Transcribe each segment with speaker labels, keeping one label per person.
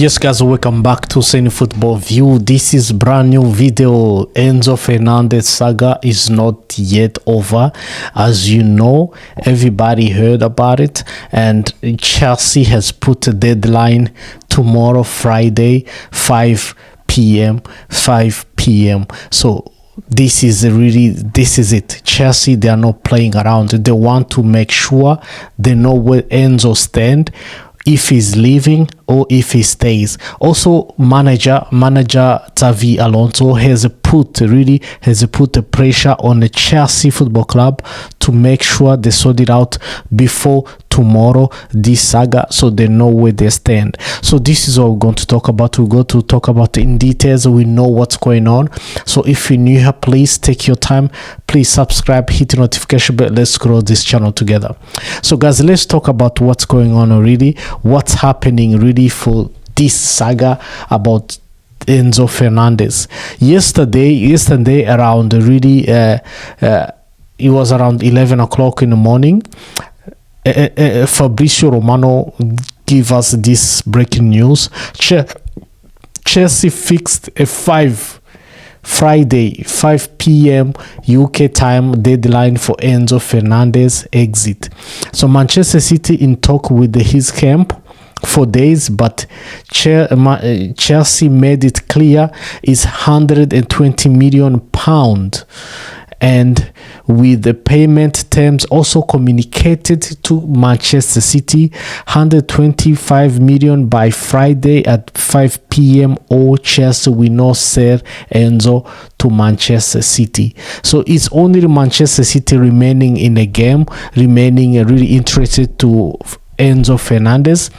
Speaker 1: Yes guys, welcome back to Seni Football View. This is brand new video. Enzo Fernandez saga is not yet over. As you know, everybody heard about it, and Chelsea has put a deadline tomorrow, Friday, 5 p.m. So this is it. Chelsea, they are not playing around. They want to make sure they know where Enzo stands, if he's leaving or if he stays. Also, manager Xavi Alonso has put a pressure on the Chelsea Football Club to make sure they sort it out before tomorrow, this saga, so they know where they stand. So this is what we're going to talk about. We're going to talk about in details. We know what's going on. So if you're new here, please take your time, please subscribe, hit the notification bell. Let's grow this channel together. So guys, let's talk about what's going on already, what's happening really for this saga about Enzo Fernandez. Yesterday around it was around 11 o'clock in the morning, Fabrizio Romano gave us this breaking news. Chelsea fixed a Friday 5 p.m. UK time deadline for Enzo Fernandez exit. So Manchester City in talk with his camp for days, but Chelsea made it clear it's £120 million, and with the payment terms also communicated to Manchester City, 125 million by Friday at 5 p.m. or Chelsea will not sell Enzo to Manchester City. So it's only Manchester City remaining in the game, remaining really interested to Enzo Fernandez.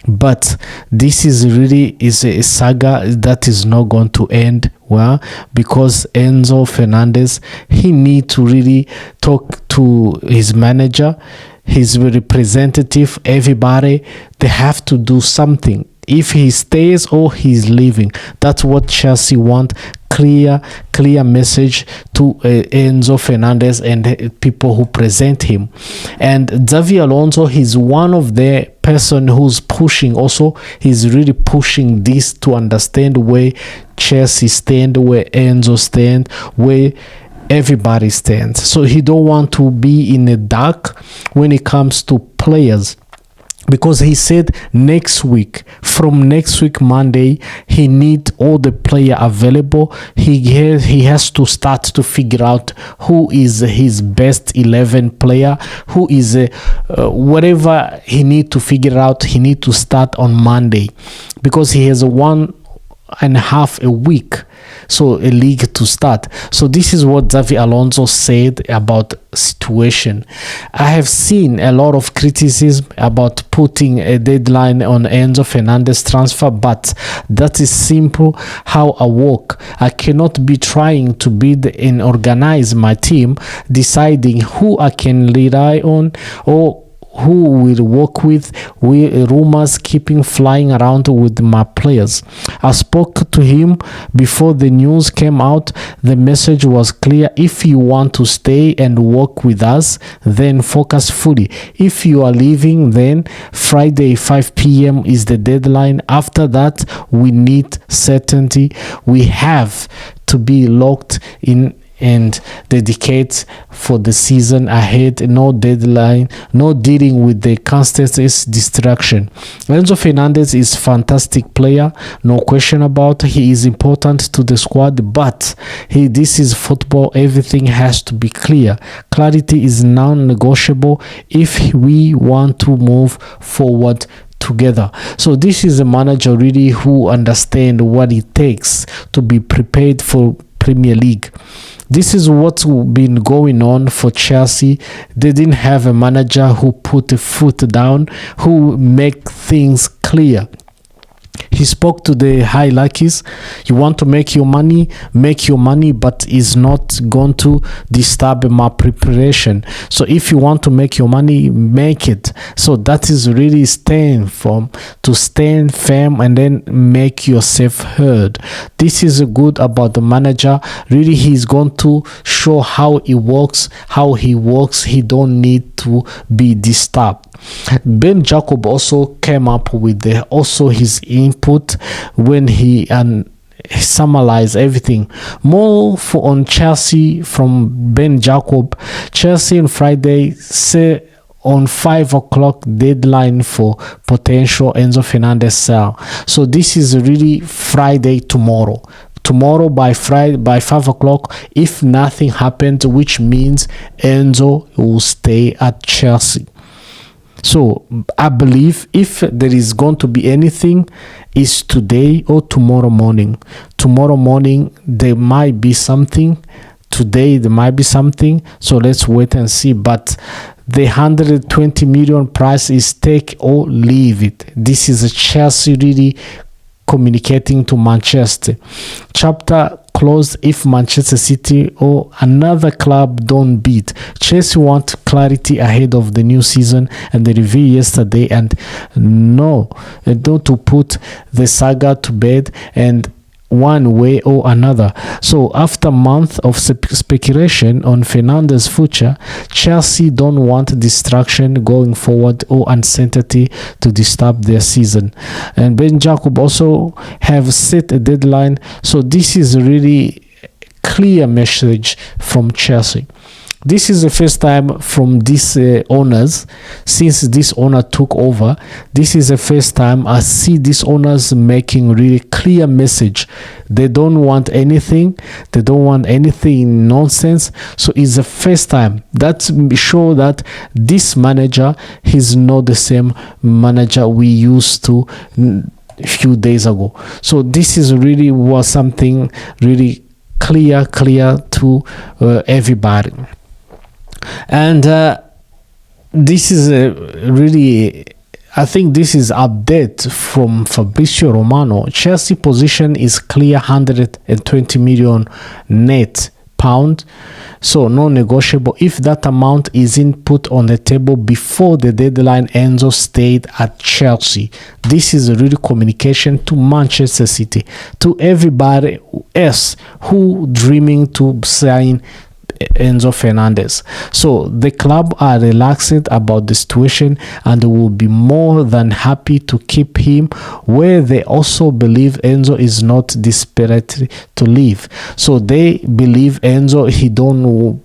Speaker 1: But this is a saga that is not going to end well, because Enzo Fernandez, he need to really talk to his manager, his representative, everybody. They have to do something. If he stays or he's leaving, that's what Chelsea want. Clear message to Enzo Fernandez and people who present him. And Xavi Alonso, he's one of the person who's pushing. Also, he's really pushing this to understand where Chelsea stand, where Enzo stand, where everybody stands. So he don't want to be in the dark when it comes to players, because he said from next week Monday, he need all the player available. He has to start to figure out who is his best 11 player, who is whatever he need to figure out. He need to start on Monday, because he has 1.5 a week, so a league to start. So this is what Xavi Alonso said about situation. I have seen a lot of criticism about putting a deadline on Enzo Fernandez transfer, but that is simple how I work. I cannot be trying to build and organize my team, deciding who I can rely on or who will work with rumors keeping flying around with my players. I spoke to him before the news came out. The message was clear: if you want to stay and work with us, then focus fully. If you are leaving, then Friday 5 p.m. is the deadline. After that, we need certainty. We have to be locked in and dedicate for the season ahead. No deadline, no dealing with the constant distraction. Enzo Fernandez is fantastic player, no question about. He is important to the squad, but this is football. Everything has to be clear. Clarity is non-negotiable if we want to move forward together. So this is a manager really who understands what it takes to be prepared for Premier League. This is what's been going on for Chelsea. They didn't have a manager who put a foot down, who make things clear. He spoke to the hierarchies. You want to make your money, but it's not going to disturb my preparation. So if you want to make your money, make it. So that is really stand firm and then make yourself heard. This is good about the manager. Really, he's going to show how he works. He don't need to be disturbed. Ben Jacob also came up with his input put when he summarize everything. More on Chelsea from Ben Jacob. Chelsea on Friday say on 5 o'clock deadline for potential Enzo Fernandez sell. So this is really Friday tomorrow by 5 o'clock, if nothing happens, which means Enzo will stay at Chelsea. So I believe if there is going to be anything, is today or tomorrow morning. Tomorrow morning there might be something. Today there might be something. So let's wait and see. But the 120 million price is take or leave it. This is a Chelsea really communicating to Manchester. Chapter closed if Manchester City or another club don't bid. Chelsea want clarity ahead of the new season, and they revealed yesterday and not to put the saga to bed and one way or another. So after a month of speculation on Fernandez's future, Chelsea don't want distraction going forward or uncertainty to disturb their season. And Ben Jacob also have set a deadline. So this is a really clear message from Chelsea. This is the first time from these owners, since this owner took over. This is the first time I see these owners making really clear message. They don't want anything. They don't want anything nonsense. So it's the first time. That show that this manager is not the same manager we used to a few days ago. So this is really was something really clear to everybody. And this is really, I think this is update from Fabrizio Romano. Chelsea position is clear, 120 million net pound, so no negotiable. If that amount isn't put on the table before the deadline, Enzo stayed at Chelsea. This is a really communication to Manchester City, to everybody else who dreaming to sign Enzo Fernandez. So the club are relaxed about the situation and will be more than happy to keep him, where they also believe Enzo is not desperate to leave. So they believe Enzo, he don't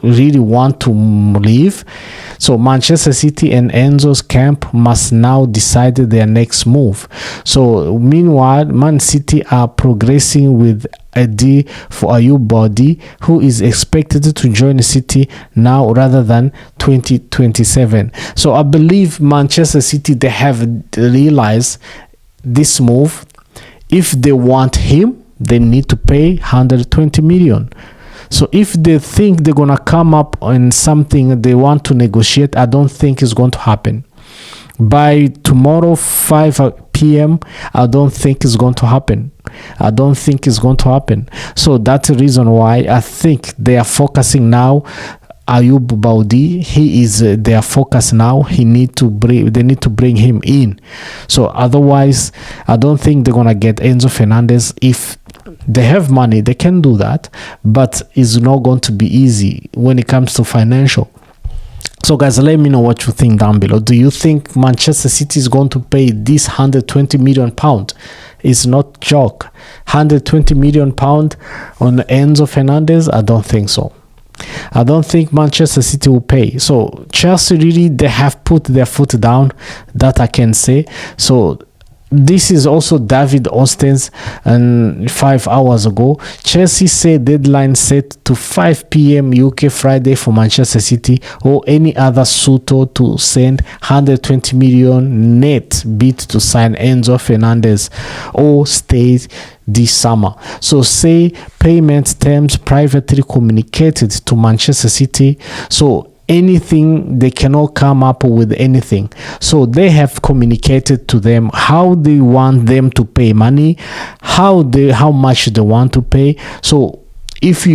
Speaker 1: really want to leave. So Manchester City and Enzo's camp must now decide their next move. So meanwhile, Man City are progressing with a deal for Ayoub Badi, who is expected to join the City now rather than 2027. So I believe Manchester City, they have realized this move. If they want him, they need to pay 120 million. So if they think they're gonna come up on something they want to negotiate, I don't think it's going to happen. By tomorrow 5 p.m. I don't think it's going to happen. So that's the reason why I think they are focusing now. Ayoub Badi, he is their focus now. They need to bring him in. So otherwise, I don't think they're gonna get Enzo Fernandez. If they have money, they can do that, but it's not going to be easy when it comes to financial. So guys, let me know what you think down below. Do you think Manchester City is going to pay this 120 million pound? It's not joke. 120 million pound on Enzo Fernandez? I don't think so. I don't think Manchester City will pay. So Chelsea really, they have put their foot down, that I can say. So this is also David Austin's, and 5 hours ago, Chelsea said deadline set to 5 p.m. UK Friday for Manchester City or any other suitor to send 120 million net bid to sign Enzo Fernandez or stay this summer. So say payment terms privately communicated to Manchester City. So anything, they cannot come up with anything. So they have communicated to them how they want them to pay money, how much they want to pay. So if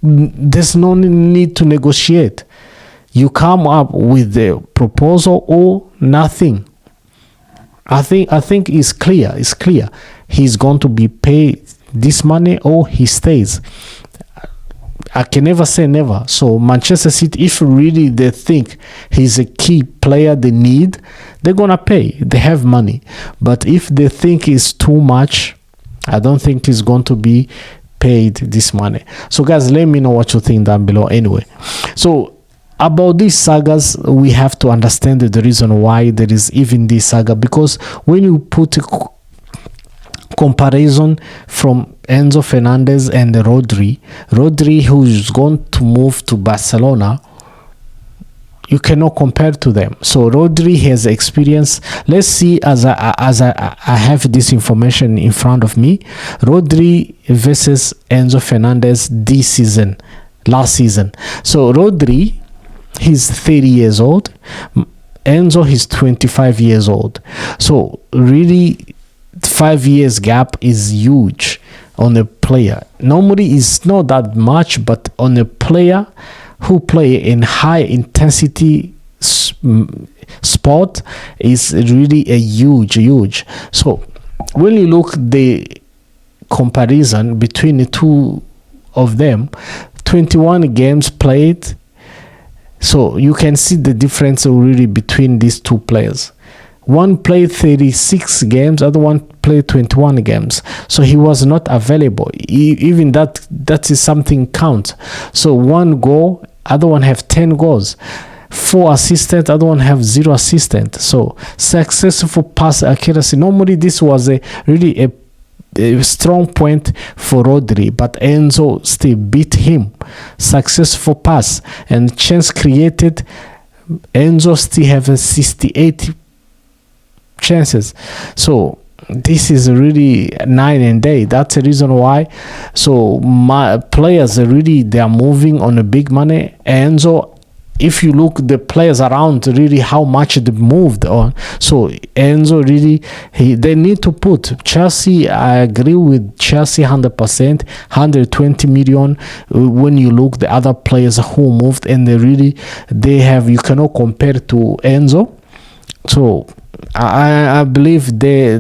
Speaker 1: there's no need to negotiate. You come up with the proposal or nothing. I think it's clear. He's going to be paid this money or he stays. I can never say never. So Manchester City, if really they think he's a key player they need, they're gonna pay. They have money. But if they think it's too much, I don't think he's going to be paid this money. So guys, let me know what you think down below anyway. So about these sagas, we have to understand the reason why there is even this saga, because when you put a comparison from Enzo Fernandez and Rodri who's going to move to Barcelona, you cannot compare to them. So Rodri has experience. Let's see, as I have this information in front of me, Rodri versus Enzo Fernandez this season, last season. So Rodri, he's 30 years old. Enzo, he's 25 years old. So really 5 years gap is huge on a player. Normally it's not that much, but on a player who play in high intensity sport is really a huge. So when you look the comparison between the two of them, 21 games played, so you can see the difference really between these two players. One played 36 games, other one played 21 games. So he was not available. Even that is something count. So one goal, other one have 10 goals. 4 assistants, other one have 0 assistant. So successful pass accuracy. Normally this was really a strong point for Rodri, but Enzo still beat him. Successful pass and chance created, Enzo still have a 68 chances. So this is really night and day. That's the reason why. So my players are really, they are moving on a big money. Enzo, if you look the players around, really how much they moved on. So Enzo really, they need to put Chelsea. I agree with Chelsea 100%. 120 million. When you look the other players who moved, and they have, you cannot compare to Enzo. So I believe they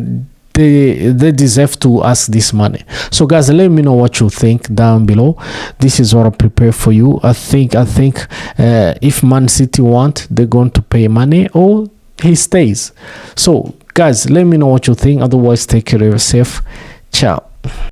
Speaker 1: deserve to ask this money. So guys, let me know what you think down below. This is what I prepared for you. I think if Man City want, they're going to pay money or he stays. So guys, let me know what you think. Otherwise, take care of yourself. Ciao.